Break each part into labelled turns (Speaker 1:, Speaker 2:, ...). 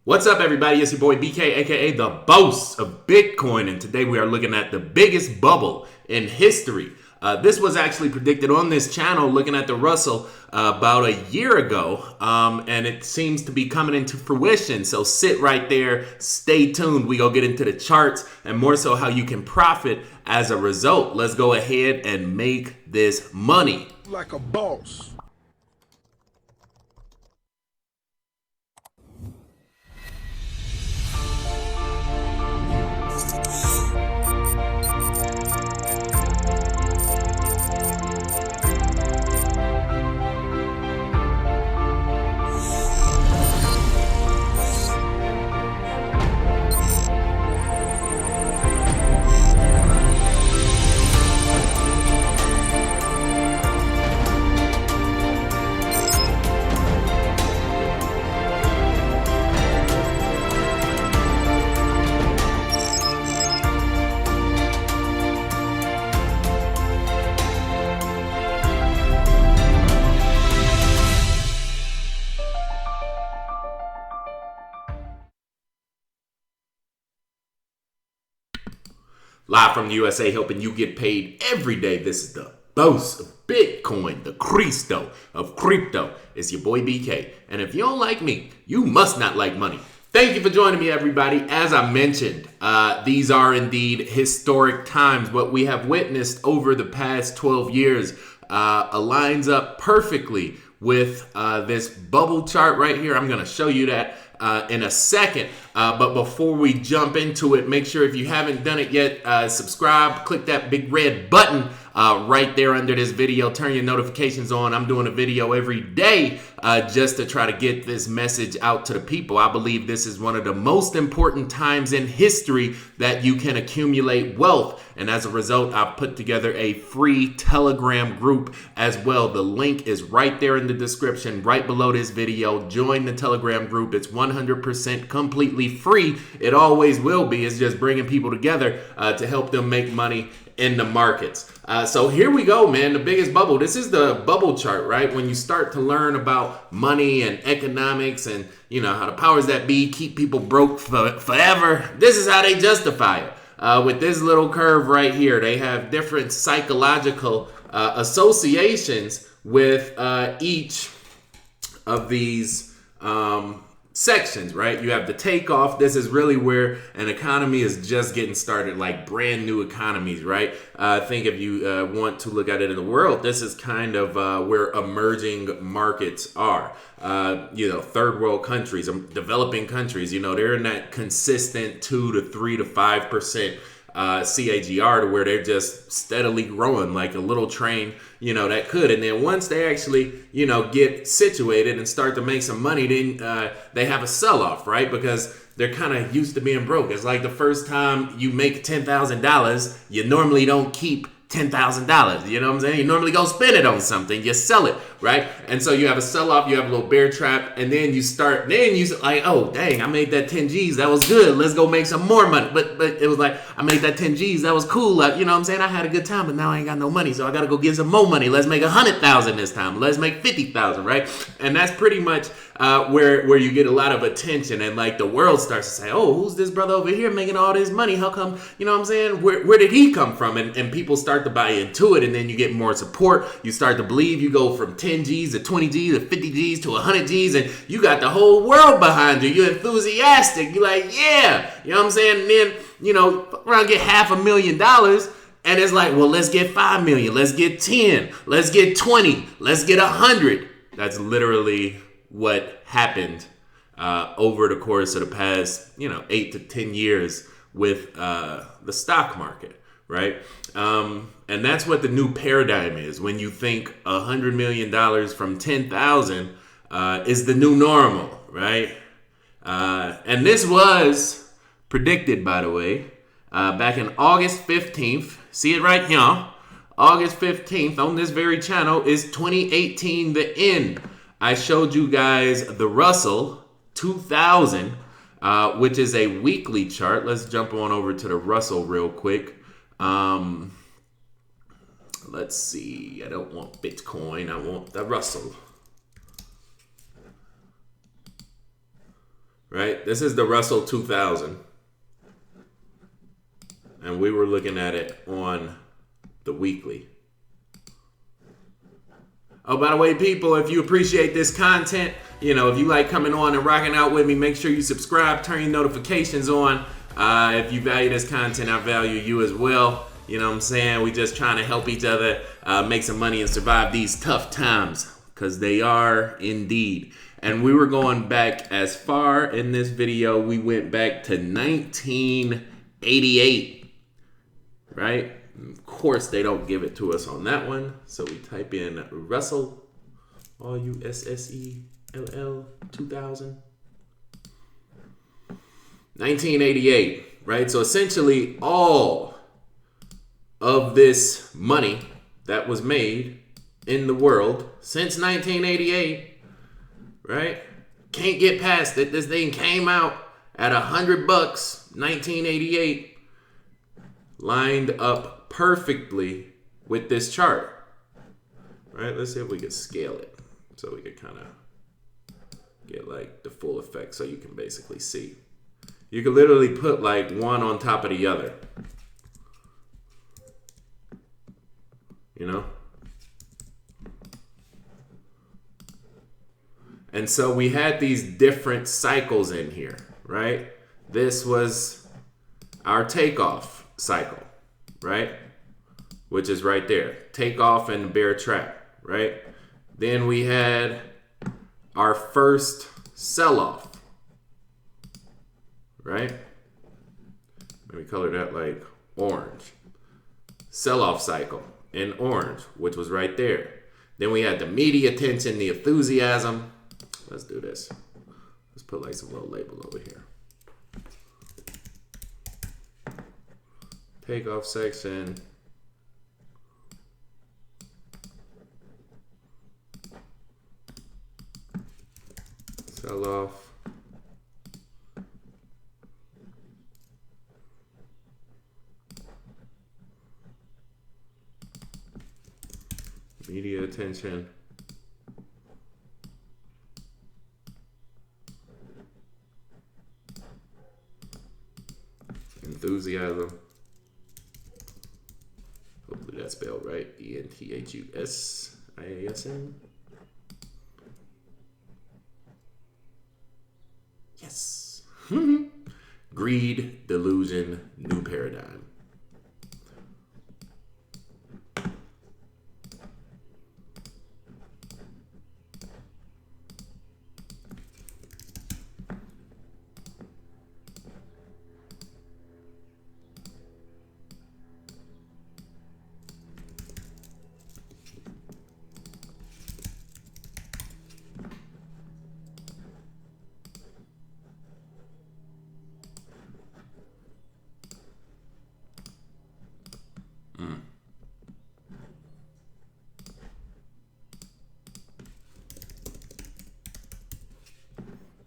Speaker 1: What's up, everybody? It's your boy BK, aka the boss of Bitcoin, and today we are looking at the biggest bubble in history. This was actually predicted on this channel, looking at the Russell about a year ago, and it seems to be coming into fruition. So sit right there, stay tuned. We go get into the charts and more so how you can profit as a result. Let's go ahead and make this money.
Speaker 2: Like a boss.
Speaker 1: Live from the USA, helping you get paid every day. This is the boss of Bitcoin, the Cristo of crypto. It's your boy BK. And if you don't like me, you must not like money. Thank you for joining me, everybody. As I mentioned, these are indeed historic times. What we have witnessed over the past 12 years aligns up perfectly with this bubble chart right here. I'm going to show you that in a second. But before we jump into it, make sure if you haven't done it yet, subscribe, click that big red button right there under this video. Turn your notifications on. I'm doing a video every day just to try to get this message out to the people. I believe this is one of the most important times in history that you can accumulate wealth. And as a result, I've put together a free Telegram group as well. The link is right there in the description, right below this video. Join the Telegram group. It's 100% completely free. It always will be. It's just bringing people together to help them make money in the markets. So here we go, man. The biggest bubble. This is the bubble chart, right? When you start to learn about money and economics and, you know, how the powers that be keep people broke forever. This is how they justify it. With this little curve right here, they have different psychological associations with each of these sections, right? You have the takeoff. This is really where an economy is just getting started, like brand new economies, right? I think if you want to look at it in the world, this is kind of where emerging markets are. Third world countries, developing countries, they're in that consistent 2 to 3 to 5% CAGR, to where they're just steadily growing like a little train, that could. And then once they actually, get situated and start to make some money, then they have a sell-off, right? Because they're kind of used to being broke. It's like the first time you make $10,000, you normally don't keep $10,000. You know what I'm saying? You normally go spend it on something. You sell it, right? And so you have a sell-off, you have a little bear trap, and then you like, oh, dang, I made that 10 G's. That was good. Let's go make some more money. But it was like, I made that 10 G's. That was cool. You know what I'm saying? I had a good time, but now I ain't got no money. So I got to go get some more money. Let's make 100,000 this time. Let's make 50,000, right? And that's pretty much where you get a lot of attention, and like the world starts to say, oh, who's this brother over here making all this money? How come, you know what I'm saying? Where did he come from? And people start to buy into it, and then you get more support. You start to believe. You go from 10 G's to 20 G's to 50 G's to 100 G's, and you got the whole world behind you. You're enthusiastic. You're like, yeah, you know what I'm saying? And then, around get $500,000. And it's like, well, let's get 5 million. Let's get 10. Let's get 20. Let's get 100. That's literally what happened over the course of the past, 8 to 10 years with the stock market, right? And that's what the new paradigm is. When you think $100 million from 10,000 is the new normal, right? And this was predicted, by the way, back in August 15th. See it right here. August 15th on this very channel is 2018, the end. I showed you guys the Russell 2000, which is a weekly chart. Let's jump on over to the Russell real quick. Let's see. I don't want Bitcoin. I want the Russell. right? This is the Russell 2000. And we were looking at it on the weekly. Oh, by the way, people, if you appreciate this content, you know, if you like coming on and rocking out with me, make sure you subscribe, turn your notifications on. If you value this content, I value you as well. You know what I'm saying? We just trying to help each other make some money and survive these tough times, because they are indeed. And we were going back as far in this video, we went back to 1988, right? Of course, they don't give it to us on that one. So we type in Russell, RUSSELL 2000. 1988, right? So essentially all of this money that was made in the world since 1988, right? Can't get past it. This thing came out at $100, 1988, lined up perfectly with this chart, right? Let's see if we can scale it so we can kind of get like the full effect so you can basically see. You can literally put like one on top of the other, you know? And so we had these different cycles in here, right? This was our takeoff cycle, right? Which is right there. Takeoff and the bear trap, right? Then we had our first sell-off, right? Let me color that like orange. Sell-off cycle in orange, which was right there. Then we had the media attention, the enthusiasm. Let's do this. Let's put like some little label over here. Takeoff section. Sell off. Media attention. Enthusiasm. Hopefully that's spelled right. ENTHUSIASM. Yes. Greed, delusion, new paradigm.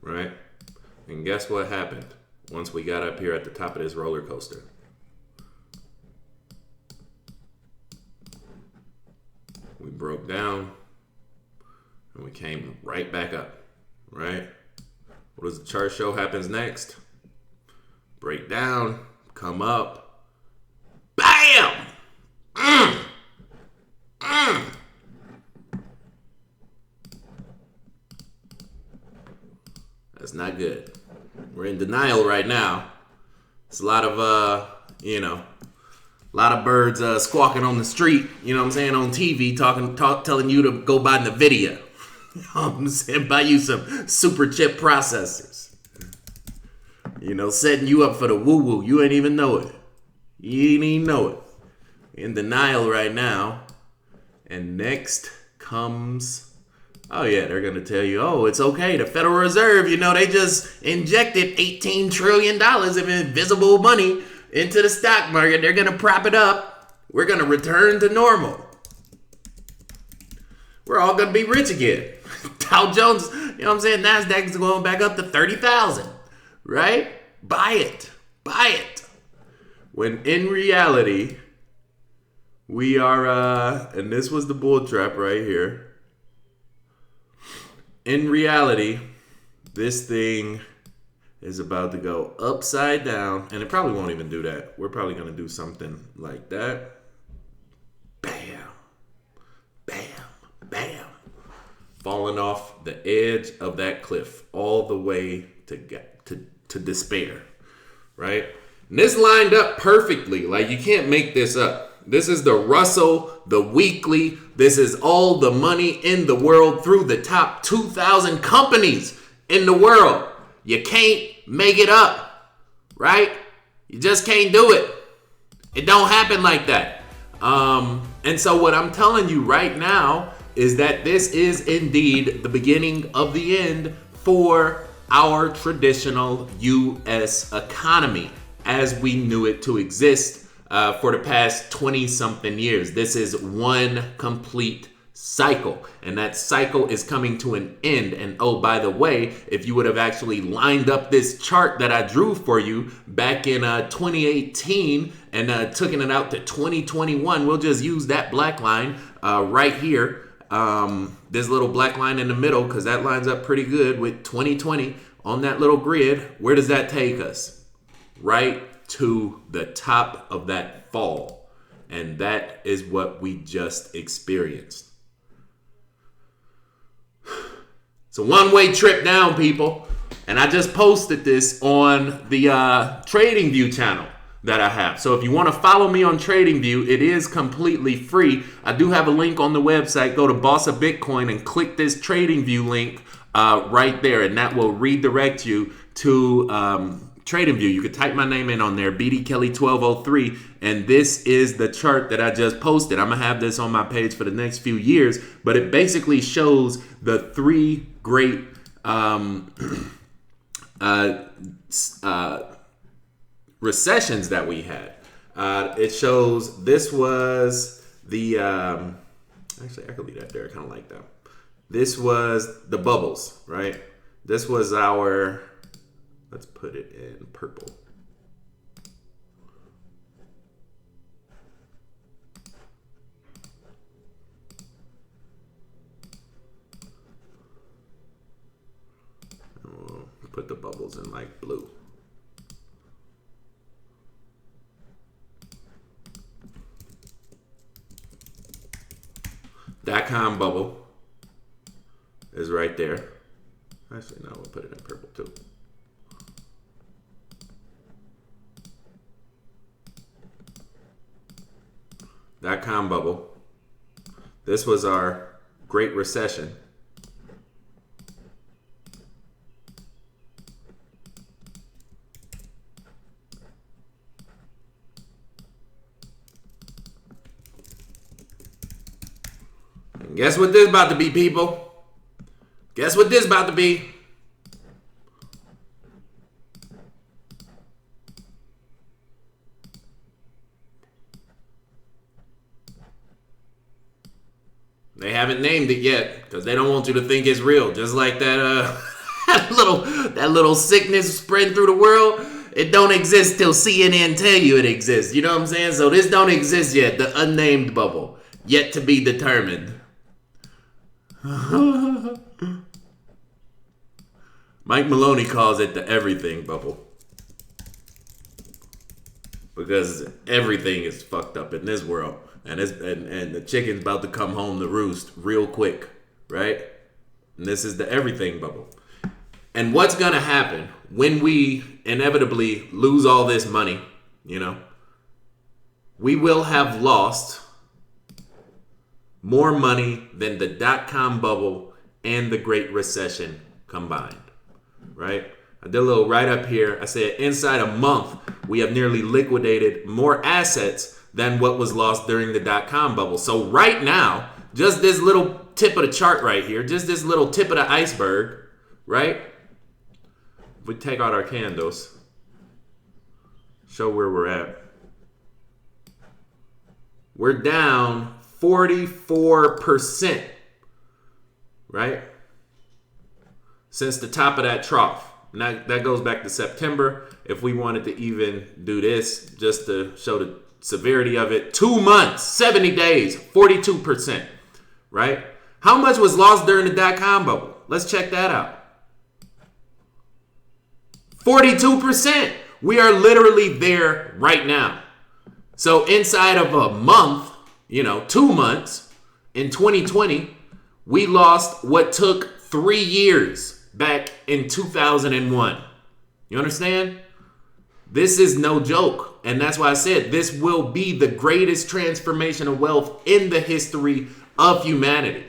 Speaker 1: Right? And guess what happened once we got up here at the top of this roller coaster? We broke down and we came right back up, right? What does the chart show happens next? Break down, come up, bam! That's not good. We're in denial right now. It's a lot of, a lot of birds squawking on the street, you know what I'm saying, on TV, telling you to go buy NVIDIA. You know what I'm saying? Buy you some super chip processors. You know, setting you up for the woo-woo. You ain't even know it. You ain't even know it. In denial right now. And next comes... Oh, yeah, they're going to tell you, oh, it's okay. The Federal Reserve, you know, they just injected $18 trillion of invisible money into the stock market. They're going to prop it up. We're going to return to normal. We're all going to be rich again. Dow Jones, you know what I'm saying? NASDAQ is going back up to 30,000, right? Buy it. Buy it. When in reality, we are, and this was the bull trap right here. In reality, this thing is about to go upside down, and it probably won't even do that. We're probably going to do something like that. Bam, bam, bam. Falling off the edge of that cliff all the way to despair, right? And this lined up perfectly. Like, you can't make this up. This is the Russell, the weekly. This is all the money in the world through the top 2,000 companies in the world. You can't make it up, right? You just can't do it. It don't happen like that. And so what I'm telling you right now is that this is indeed the beginning of the end for our traditional U.S. economy as we knew it to exist for the past 20-something years. This is one complete cycle, and that cycle is coming to an end. And oh, by the way, if you would have actually lined up this chart that I drew for you back in 2018 and taken it out to 2021, we'll just use that black line right here. This little black line in the middle, because that lines up pretty good with 2020 on that little grid. Where does that take us? Right to the top of that fall. And that is what we just experienced. It's a one-way trip down, people. And I just posted this on the TradingView channel that I have. So if you want to follow me on TradingView, it is completely free. I do have a link on the website. Go to Boss of Bitcoin and click this TradingView link right there, and that will redirect you to TradingView. You could type my name in on there, BD Kelly 1203, and this is the chart that I just posted. I'm gonna have this on my page for the next few years, but it basically shows the three great recessions that we had. It shows this was the actually I could leave that there. I kind of like that. This was the bubbles, right? This was our, let's put it in purple. We'll put the bubbles in like blue. .com bubble is right there. Actually, no, we'll put it in purple too. .com bubble. This was our Great Recession. And guess what this is about to be, people? Guess what this is about to be? They haven't named it yet because they don't want you to think it's real. Just like that that little sickness spreading through the world. It don't exist till CNN tell you it exists. You know what I'm saying? So this don't exist yet. The unnamed bubble, yet to be determined. Mike Maloney calls it the everything bubble because everything is fucked up in this world, and the chicken's about to come home to roost real quick, right? And this is the everything bubble. And what's gonna happen when we inevitably lose all this money? You know, we will have lost more money than the .com bubble and the Great Recession combined, right? I did a little write-up here. I said inside a month, we have nearly liquidated more assets than what was lost during the .com bubble. So right now, just this little tip of the chart right here, just this little tip of the iceberg, right? If we take out our candles, show where we're at. We're down 44%, right? Since the top of that trough. And that goes back to September. If we wanted to even do this, just to show the severity of it, 2 months, 70 days, 42%, right? How much was lost during the .com bubble? Let's check that out. 42%. We are literally there right now. So inside of a month, 2 months in 2020, we lost what took 3 years back in 2001. You understand? This is no joke. And that's why I said this will be the greatest transformation of wealth in the history of humanity.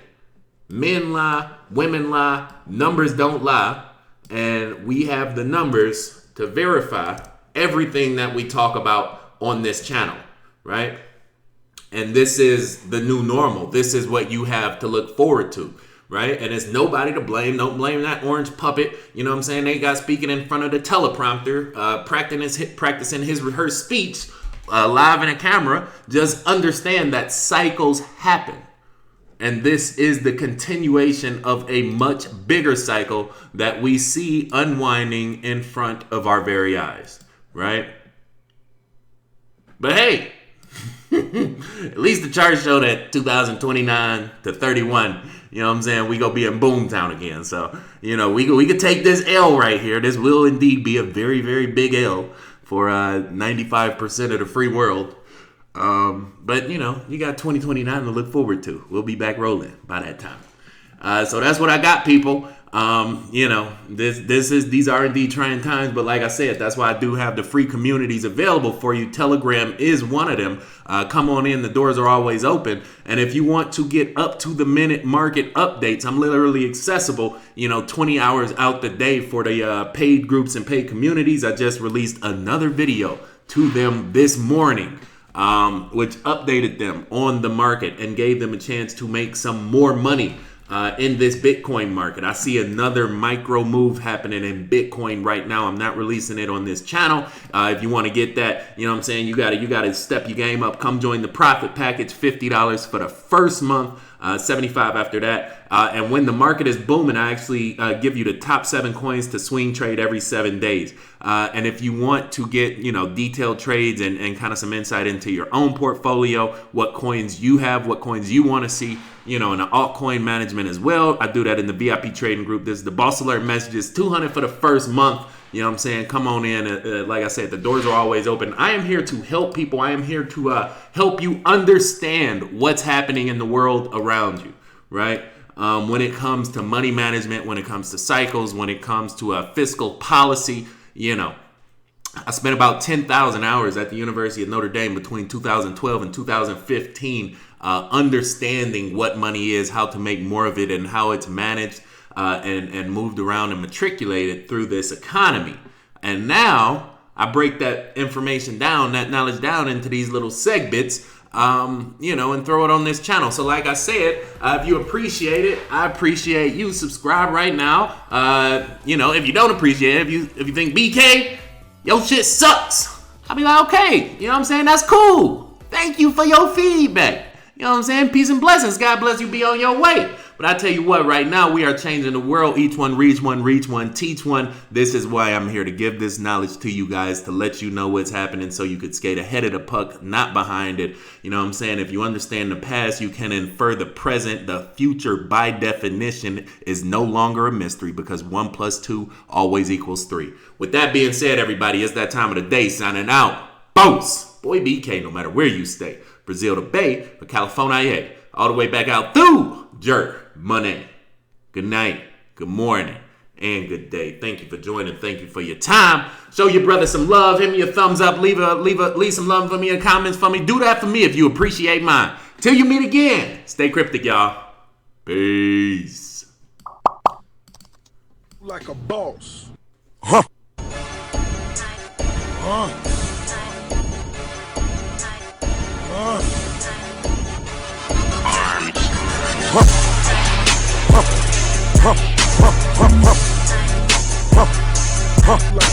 Speaker 1: Men lie, women lie, numbers don't lie. And we have the numbers to verify everything that we talk about on this channel, right? And this is the new normal. This is what you have to look forward to, right? And it's nobody to blame. Don't blame that orange puppet. You know what I'm saying? They got speaking in front of the teleprompter, practicing his rehearsed speech live in a camera. Just understand that cycles happen. And this is the continuation of a much bigger cycle that we see unwinding in front of our very eyes, right? But hey, at least the chart showed that 2029 to 31, you know what I'm saying, we gonna be in Boomtown again. So, we could take this L right here. This will indeed be a very, very big L for 95% of the free world. But you got 2029 to look forward to. We'll be back rolling by that time. So that's what I got, people. These are indeed trying times, but like I said, that's why I do have the free communities available for you. Telegram is one of them. Come on in. The doors are always open. And if you want to get up to the minute market updates, I'm literally accessible, 20 hours out the day for the paid groups and paid communities. I just released another video to them this morning, which updated them on the market and gave them a chance to make some more money in this Bitcoin market. I see another micro move happening in Bitcoin right now. I'm not releasing it on this channel. If you want to get that, you got to step your game up. Come join the profit package, $50 for the first month, $75 after that. And when the market is booming, I actually give you the top 7 coins to swing trade every 7 days. And if you want to get, detailed trades and kind of some insight into your own portfolio, what coins you have, what coins you want to see, and the altcoin management as well. I do that in the VIP trading group. This is the Boss Alert messages, $200 for the first month. You know what I'm saying? Come on in. Like I said, the doors are always open. I am here to help people. I am here to help you understand what's happening in the world around you, right? When it comes to money management, when it comes to cycles, when it comes to fiscal policy, I spent about 10,000 hours at the University of Notre Dame between 2012 and 2015 understanding what money is, how to make more of it, and how it's managed and moved around and matriculated through this economy. And now I break that information down, that knowledge down into these little segments, and throw it on this channel. So like I said, if you appreciate it, I appreciate you. Subscribe right now. If you don't appreciate it, if you think BK, your shit sucks, I'll be like, okay, you know what I'm saying? That's cool. Thank you for your feedback. You know what I'm saying? Peace and blessings. God bless you. Be on your way. But I tell you what, right now we are changing the world. Each one, reach one, teach one. This is why I'm here, to give this knowledge to you guys, to let you know what's happening so you could skate ahead of the puck, not behind it. You know what I'm saying? If you understand the past, you can infer the present. The future, by definition, is no longer a mystery, because 1 + 2 always equals 3. With that being said, everybody, it's that time of the day. Signing out. Boss. Boy BK, no matter where you stay. Brazil to Bay, or California, all the way back out through Jerk Money. Good night, good morning, and good day. Thank you for joining. Thank you for your time. Show your brother some love. Hit me a thumbs up. Leave some love for me in comments for me. Do that for me if you appreciate mine. Till you meet again. Stay cryptic, y'all. Peace.
Speaker 2: Like a boss. Like